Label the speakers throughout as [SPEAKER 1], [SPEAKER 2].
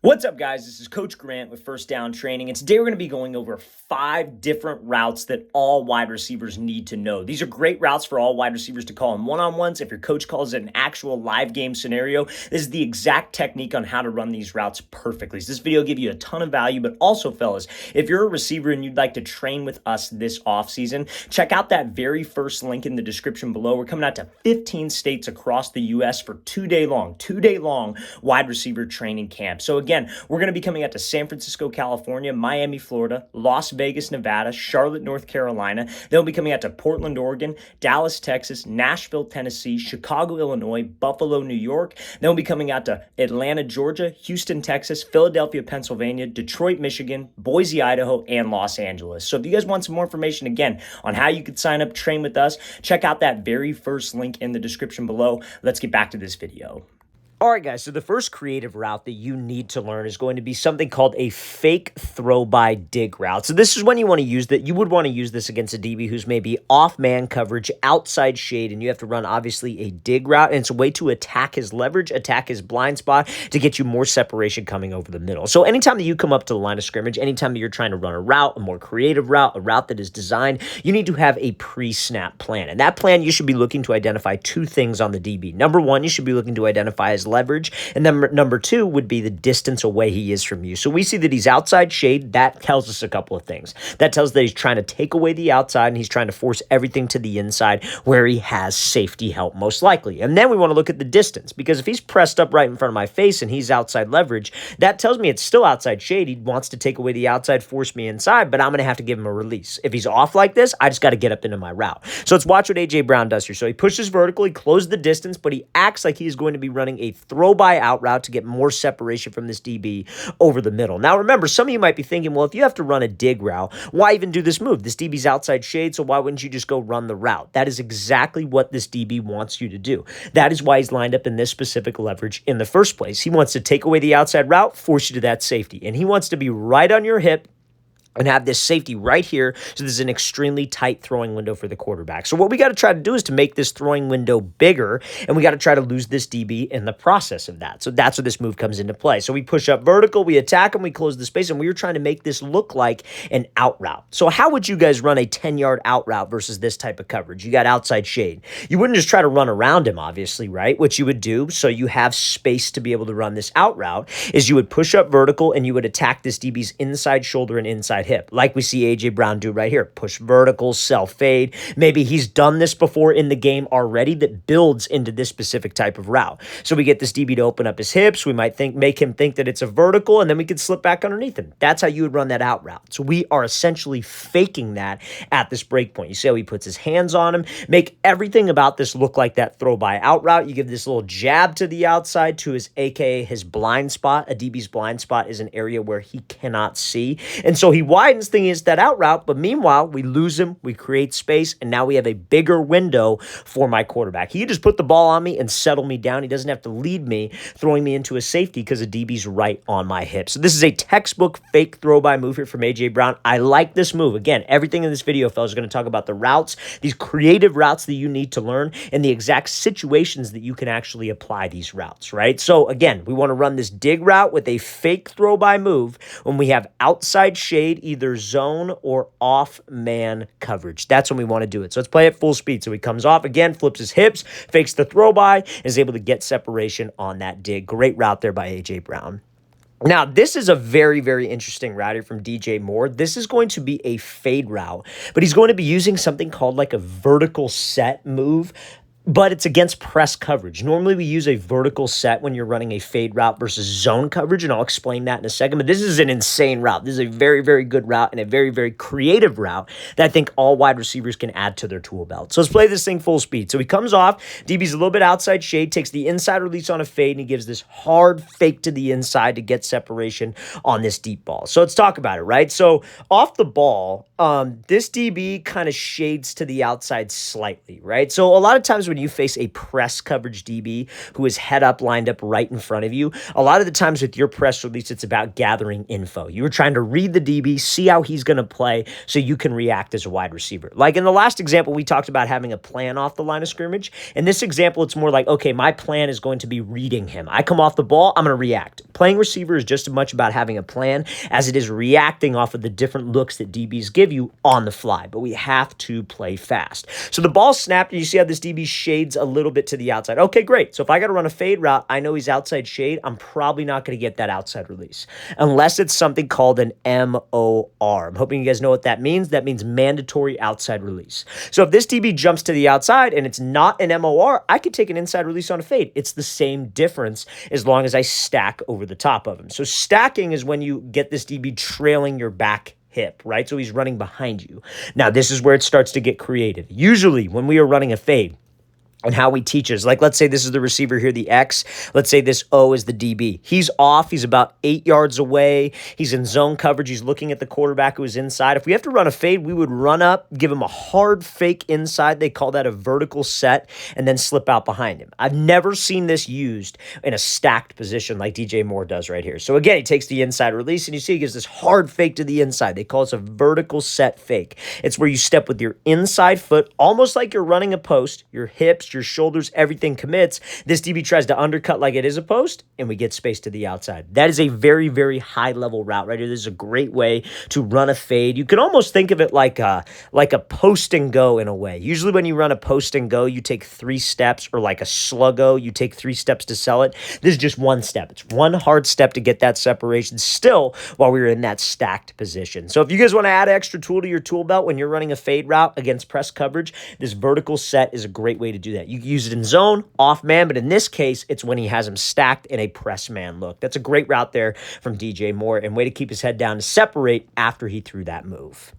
[SPEAKER 1] What's up, guys? This is Coach Grant with First Down Training, and today we're going to be going over 5 different routes that all wide receivers need to know. These are great routes for all wide receivers to call in one-on-ones. If your coach calls it an actual live game scenario, this is the exact technique on how to run these routes perfectly. So this video will give you a ton of value, but also, fellas, if you're a receiver and you'd like to train with us this offseason, check out that very first link in the description below. We're coming out to 15 states across the U.S. for two-day long wide receiver training camp. So again, we're going to be coming out to San Francisco, California, Miami, Florida, Las Vegas, Nevada, Charlotte, North Carolina. Then we'll be coming out to Portland, Oregon, Dallas, Texas, Nashville, Tennessee, Chicago, Illinois, Buffalo, New York. Then we'll be coming out to Atlanta, Georgia, Houston, Texas, Philadelphia, Pennsylvania, Detroit, Michigan, Boise, Idaho, and Los Angeles. So if you guys want some more information, again, on how you could sign up, train with us, check out that very first link in the description below. Let's get back to this video. All right, guys, so the first creative route that you need to learn is going to be something called a fake throw-by dig route. So this is when you want to use that. You would want to use this against a DB who's maybe off man coverage, outside shade, and you have to run, obviously, a dig route. And it's a way to attack his leverage, attack his blind spot to get you more separation coming over the middle. So anytime that you come up to the line of scrimmage, anytime that you're trying to run a route, a more creative route, a route that is designed, you need to have a pre-snap plan. And that plan, you should be looking to identify 2 things on the DB. Number 1, you should be looking to identify his leverage, and then number 2 would be the distance away he is from you. So we see that he's outside shade. That tells us a couple of things. That tells us that he's trying to take away the outside and he's trying to force everything to the inside where he has safety help most likely. And then we want to look at the distance, because if he's pressed up right in front of my face and he's outside leverage, that tells me it's still outside shade. He wants to take away the outside, force me inside, but I'm going to have to give him a release. If he's off like this, I just got to get up into my route. So let's watch what A.J. Brown does here. So he pushes vertical, he closed the distance, but he acts like he's going to be running a throw-by out route to get more separation from this DB over the middle. Now, remember, some of you might be thinking, well, if you have to run a dig route, why even do this move? This DB's outside shade, so why wouldn't you just go run the route? That is exactly what this DB wants you to do. That is why he's lined up in this specific leverage in the first place. He wants to take away the outside route, force you to that safety, and he wants to be right on your hip and have this safety right here, so there's an extremely tight throwing window for the quarterback. So what we got to try to do is to make this throwing window bigger, and we got to try to lose this DB in the process of that. So that's where this move comes into play. So we push up vertical, we attack him, we close the space, and we were trying to make this look like an out route. So how would you guys run a 10-yard out route versus this type of coverage? You got outside shade. You wouldn't just try to run around him, obviously, right? What you would do, so you have space to be able to run this out route, is you would push up vertical and you would attack this DB's inside shoulder and inside hip, like we see A.J. Brown do right here. Push vertical, self-fade. Maybe he's done this before in the game already that builds into this specific type of route. So we get this DB to open up his hips. We might make him think that it's a vertical, and then we could slip back underneath him. That's how you would run that out route. So we are essentially faking that at this break point. You see how he puts his hands on him. Make everything about this look like that throw-by out route. You give this little jab to the outside to his, aka his blind spot. A DB's blind spot is an area where he cannot see. And so he widens thing is that out route, but meanwhile, we lose him, we create space, and now we have a bigger window for my quarterback. He can just put the ball on me and settle me down. He doesn't have to lead me, throwing me into a safety because the DB's right on my hip. So this is a textbook fake throw-by move here from A.J. Brown. I like this move. Again, everything in this video, fellas, is going to talk about the routes, these creative routes that you need to learn, and the exact situations that you can actually apply these routes, right? So again, we want to run this dig route with a fake throw-by move when we have outside shade, either zone or off man coverage. That's when we want to do it. So let's play at full speed. So he comes off again, flips his hips, fakes the throw by, and is able to get separation on that dig. Great route there by A.J. Brown. Now, this is a very, very interesting route here from DJ Moore. This is going to be a fade route, but he's going to be using something called like a vertical set move, but it's against press coverage. Normally, we use a vertical set when you're running a fade route versus zone coverage, and I'll explain that in a second. But this is an insane route. This is a very, very good route and a very, very creative route that I think all wide receivers can add to their tool belt. So let's play this thing full speed. So he comes off, DB's a little bit outside shade, takes the inside release on a fade, and he gives this hard fake to the inside to get separation on this deep ball. So let's talk about it, right? So off the ball, this DB kind of shades to the outside slightly, right? So a lot of times when you face a press coverage DB who is head up, lined up right in front of you, a lot of the times with your press release, it's about gathering info. You were trying to read the DB, see how he's going to play so you can react as a wide receiver. Like in the last example, we talked about having a plan off the line of scrimmage. In this example, it's more like, okay, my plan is going to be reading him. I come off the ball, I'm going to react. Playing receiver is just as much about having a plan as it is reacting off of the different looks that DBs give you on the fly, but we have to play fast. So the ball snapped, and you see how this DB shades a little bit to the outside. Okay, great. So if I got to run a fade route, I know he's outside shade. I'm probably not going to get that outside release unless it's something called an MOR. I'm hoping you guys know what that means. That means mandatory outside release. So if this DB jumps to the outside and it's not an MOR, I could take an inside release on a fade. It's the same difference as long as I stack over the top of him. So stacking is when you get this DB trailing your back hip, right? So he's running behind you. Now, this is where it starts to get creative. Usually, when we are running a fade, and how we teach is, like, let's say this is the receiver here, the X. Let's say this O is the DB. He's off. He's about 8 yards away. He's in zone coverage. He's looking at the quarterback who is inside. If we have to run a fade, we would run up, give him a hard fake inside. They call that a vertical set, and then slip out behind him. I've never seen this used in a stacked position like DJ Moore does right here. So again, he takes the inside release, and you see he gives this hard fake to the inside. They call this a vertical set fake. It's where you step with your inside foot, almost like you're running a post, your hips, your shoulders, everything commits. This DB tries to undercut like it is a post, and we get space to the outside. That is a very, very high level route right here. This is a great way to run a fade. You can almost think of it like a post and go in a way. Usually when you run a post and go, you take 3 steps, or like a sluggo, you take 3 steps to sell it. This is just 1 step. It's 1 hard step to get that separation still while we're in that stacked position. So if you guys want to add an extra tool to your tool belt when you're running a fade route against press coverage, this vertical set is a great way to do that. You can use it in zone, off man, but in this case, it's when he has him stacked in a press man look. That's a great route there from DJ Moore, and way to keep his head down to separate after he threw that move.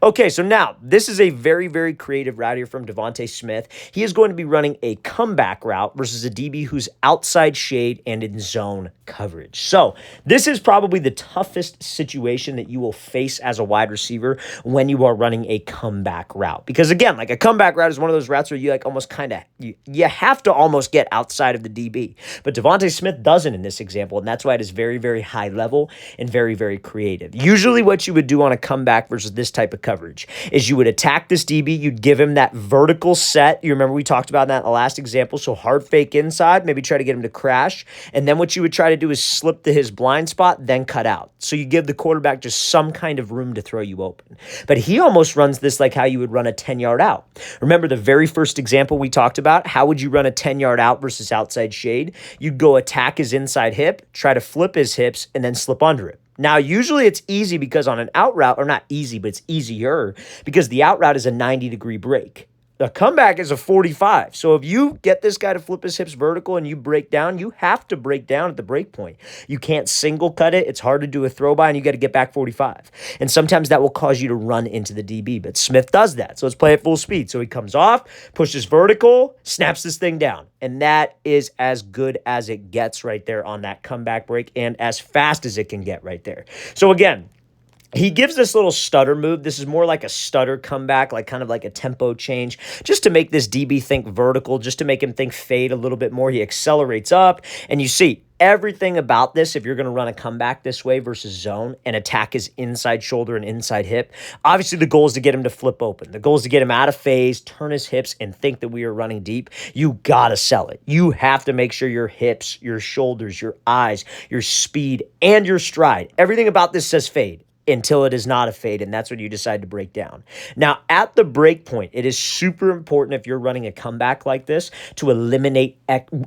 [SPEAKER 1] Okay, so now this is a very, very creative route here from Devontae Smith. He is going to be running a comeback route versus a DB who's outside shade and in zone coverage. So this is probably the toughest situation that you will face as a wide receiver when you are running a comeback route. Because again, like a comeback route is one of those routes where you like almost kind of, you have to almost get outside of the DB. But Devontae Smith doesn't in this example, and that's why it is very, very high level and very, very creative. Usually what you would do on a comeback versus this type of coverage is you would attack this DB, you'd give him that vertical set. You remember we talked about that in the last example. So hard fake inside, maybe try to get him to crash. And then what you would try to do is slip to his blind spot, then cut out. So you give the quarterback just some kind of room to throw you open. But he almost runs this like how you would run a 10-yard out. Remember the very first example we talked about? How would you run a 10-yard out versus outside shade? You'd go attack his inside hip, try to flip his hips, and then slip under it. Now, usually it's easy because on an out route, or not easy, but it's easier because the out route is a 90-degree break. The comeback is a 45. So if you get this guy to flip his hips vertical and you break down, you have to break down at the break point. You can't single cut it. It's hard to do a throw by, and you got to get back 45. And sometimes that will cause you to run into the DB, but Smith does that. So let's play at full speed. So he comes off, pushes vertical, snaps this thing down. And that is as good as it gets right there on that comeback break, and as fast as it can get right there. So again, he gives this little stutter move. This is more like a stutter comeback, like kind of like a tempo change, just to make this DB think vertical, just to make him think fade a little bit more. He accelerates up, and you see everything about this, if you're going to run a comeback this way versus zone and attack his inside shoulder and inside hip, obviously the goal is to get him to flip open. The goal is to get him out of phase, turn his hips, and think that we are running deep. You got to sell it. You have to make sure your hips, your shoulders, your eyes, your speed, and your stride, everything about this says fade until it is not a fade, and that's when you decide to break down. Now, at the break point, it is super important if you're running a comeback like this to eliminate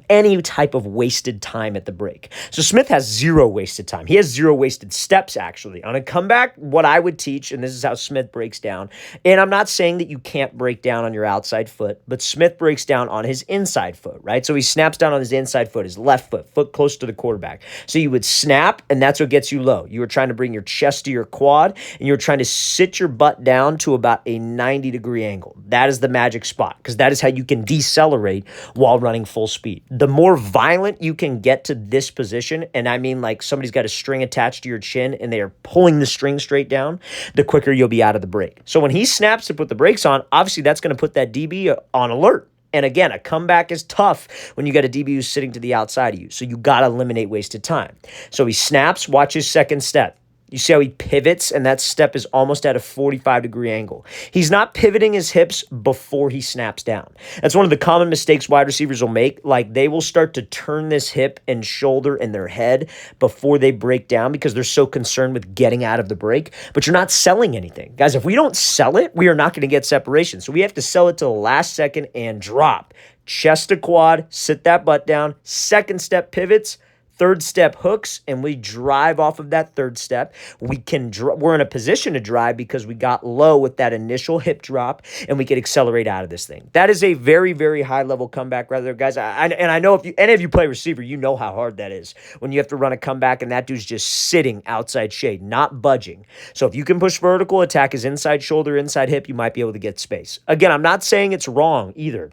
[SPEAKER 1] any type of wasted time at the break. So Smith has 0 wasted time. He has 0 wasted steps, actually. On a comeback, what I would teach, and this is how Smith breaks down, and I'm not saying that you can't break down on your outside foot, but Smith breaks down on his inside foot, right? So he snaps down on his inside foot, his left foot close to the quarterback. So you would snap, and that's what gets you low. You were trying to bring your chest to your quad, and you're trying to sit your butt down to about a 90-degree angle. That is the magic spot, because that is how you can decelerate while running full speed. The more violent you can get to this position, and I mean like somebody's got a string attached to your chin and they are pulling the string straight down, the quicker you'll be out of the break. So when he snaps to put the brakes on, obviously that's going to put that DB on alert. And again, a comeback is tough when you got a DB who's sitting to the outside of you. So you got to eliminate wasted time. So he snaps, watch his second step. You see how he pivots, and that step is almost at a 45-degree angle. He's not pivoting his hips before he snaps down. That's one of the common mistakes wide receivers will make. Like, they will start to turn this hip and shoulder in their head before they break down because they're so concerned with getting out of the break. But you're not selling anything. Guys, if we don't sell it, we are not going to get separation. So we have to sell it to the last second and drop. Chest to quad, sit that butt down. Second step pivots. Third step hooks, and we drive off of that third step. We're in a position to drive because we got low with that initial hip drop, and we can accelerate out of this thing. That is a very, very high-level comeback right there, guys. And I know if any of you play receiver, you know how hard that is when you have to run a comeback, and that dude's just sitting outside shade, not budging. So if you can push vertical, attack his inside shoulder, inside hip, you might be able to get space. Again, I'm not saying it's wrong either.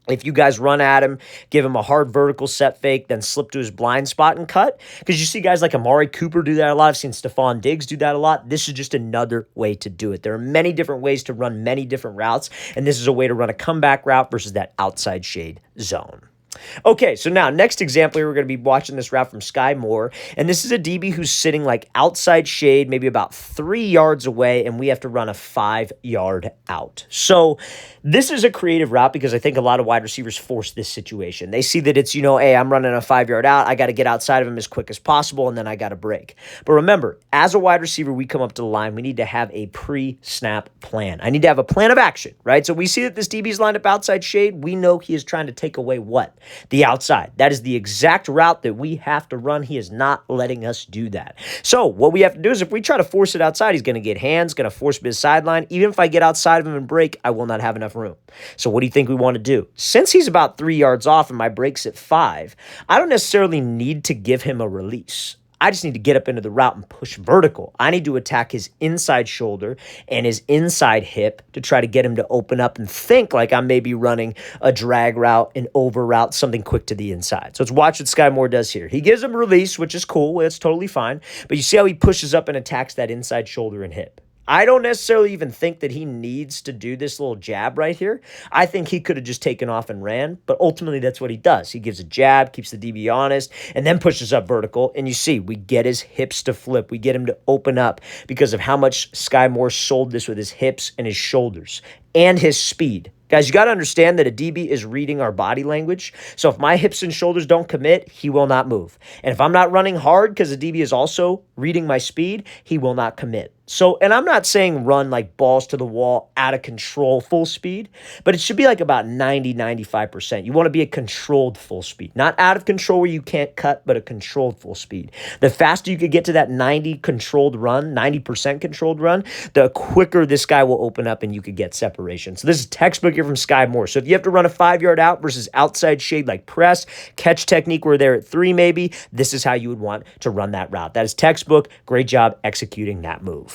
[SPEAKER 1] If you guys run at him, give him a hard vertical set fake, then slip to his blind spot and cut. Because you see guys like Amari Cooper do that a lot. I've seen Stephon Diggs do that a lot. This is just another way to do it. There are many different ways to run many different routes, and this is a way to run a comeback route versus that outside shade zone. Okay, so now next example here, we're going to be watching this route from Sky Moore, and this is a DB who's sitting like outside shade, maybe about 3 yards away, and we have to run a 5-yard out. So this is a creative route because I think a lot of wide receivers force this situation. They see that it's, hey, I'm running a 5-yard out. I got to get outside of him as quick as possible, and then I got to break. But remember, as a wide receiver, we come up to the line. We need to have a pre-snap plan. I need to have a plan of action, right? So we see that this DB's lined up outside shade. We know he is trying to take away what? The outside. That is the exact route that we have to run. He is not letting us do that. So what we have to do is if we try to force it outside, he's going to get hands, going to force his sideline. Even if I get outside of him and break, I will not have enough room. So what do you think we want to do? Since he's about 3 yards off and my break's at 5, I don't necessarily need to give him a release. I just need to get up into the route and push vertical. I need to attack his inside shoulder and his inside hip to try to get him to open up and think like I'm maybe running a drag route, an over route, something quick to the inside. So let's watch what Sky Moore does here. He gives him release, which is cool. That's totally fine. But you see how he pushes up and attacks that inside shoulder and hip. I don't necessarily even think that he needs to do this little jab right here. I think he could have just taken off and ran, but ultimately that's what he does. He gives a jab, keeps the DB honest, and then pushes up vertical. And you see, we get his hips to flip. We get him to open up because of how much Sky Moore sold this with his hips and his shoulders and his speed. Guys, you got to understand that a DB is reading our body language. So if my hips and shoulders don't commit, he will not move. And if I'm not running hard because the DB is also reading my speed, he will not commit. So, and I'm not saying run like balls to the wall, out of control, full speed, but it should be like about 90-95%. You want to be a controlled full speed, not out of control where you can't cut, but a controlled full speed. The faster you could get to that 90% controlled run, the quicker this guy will open up and you could get separation. So this is textbook here from Sky Moore. So if you have to run a 5-yard out versus outside shade like press, catch technique where they're at 3 maybe, this is how you would want to run that route. That is textbook. Great job executing that move.